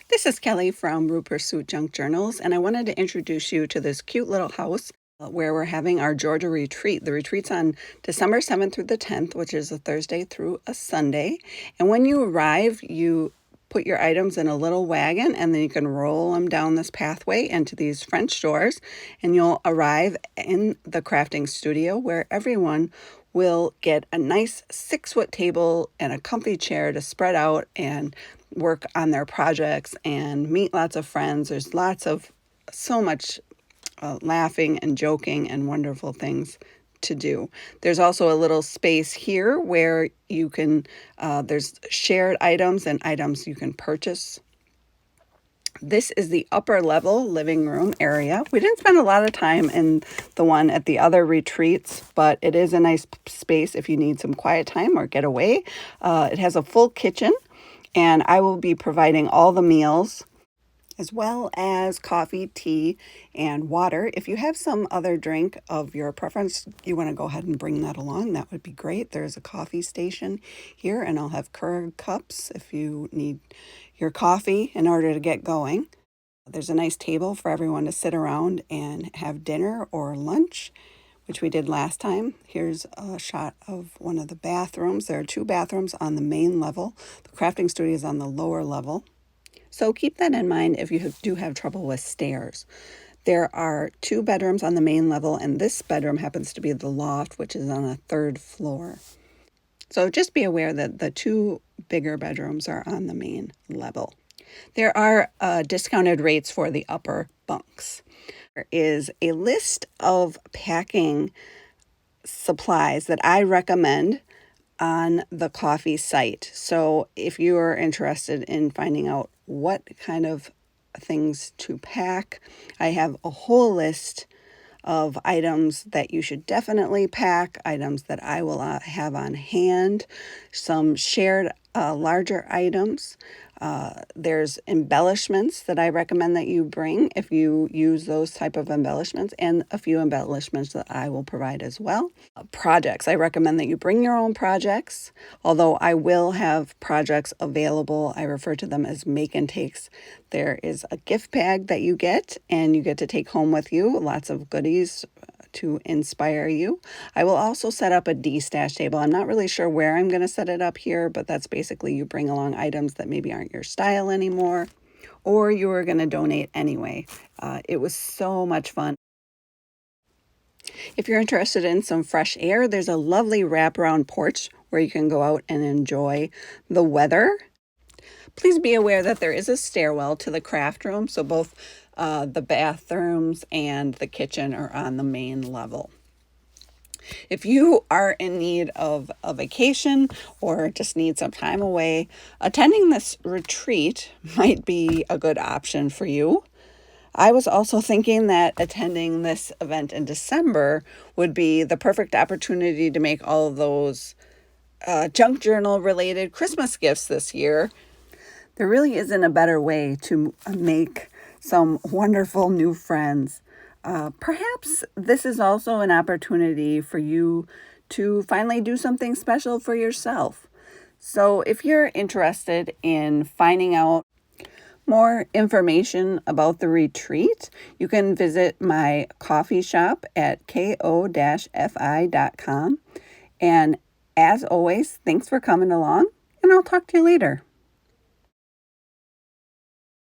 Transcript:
This is Kelly from Root Pursuit Junk Journals, and I wanted to introduce you to this cute little house where we're having our Georgia retreat. The retreat's on December 7th through the 10th, which is a Thursday through a Sunday. And when you arrive, you put your items in a little wagon, and then you can roll them down this pathway into these French doors, and you'll arrive in the crafting studio where everyone will get a nice 6-foot table and a comfy chair to spread out and work on their projects and meet lots of friends. There's so much laughing and joking and wonderful things to do. There's also a little space here where you can, there's shared items and items you can purchase. This is the upper level living room area. We didn't spend a lot of time in the one at the other retreats, but it is a nice space if you need some quiet time or get away. It has a full kitchen, and I will be providing all the meals as well as coffee, tea, and water. If you have some other drink of your preference, you want to go ahead and bring that along, that would be great. There's a coffee station here, and I'll have Keurig cups if you need your coffee in order to get going. There's a nice table for everyone to sit around and have dinner or lunch, which we did last time. Here's a shot of one of the bathrooms. There are 2 bathrooms on the main level. The crafting studio is on the lower level. So keep that in mind if you do have trouble with stairs. There are 2 bedrooms on the main level, and this bedroom happens to be the loft, which is on a 3rd floor. So just be aware that the 2 bigger bedrooms are on the main level. There are discounted rates for the upper bunks. There is a list of packing supplies that I recommend on the coffee site. So if you are interested in finding out what kind of things to pack, I have a whole list of items that you should definitely pack, items that I will have on hand, some shared larger items. There's embellishments that I recommend that you bring if you use those type of embellishments, and a few embellishments that I will provide as well. Projects. I recommend that you bring your own projects, although I will have projects available. I refer to them as make and takes. There is a gift bag that you get, and you get to take home with you lots of goodies to inspire you. I will also set up a D-stash table. I'm not really sure where I'm going to set it up here, but that's basically you bring along items that maybe aren't your style anymore, or you are going to donate anyway. It was so much fun. If you're interested in some fresh air, there's a lovely wraparound porch where you can go out and enjoy the weather. Please be aware that there is a stairwell to the craft room, so both the bathrooms and the kitchen are on the main level. If you are in need of a vacation or just need some time away, attending this retreat might be a good option for you. I was also thinking that attending this event in December would be the perfect opportunity to make all of those junk journal related Christmas gifts this year. There really isn't a better way to make some wonderful new friends. Perhaps this is also an opportunity for you to finally do something special for yourself. So if you're interested in finding out more information about the retreat, you can visit my coffee shop at ko-fi.com. And as always, thanks for coming along, and I'll talk to you later.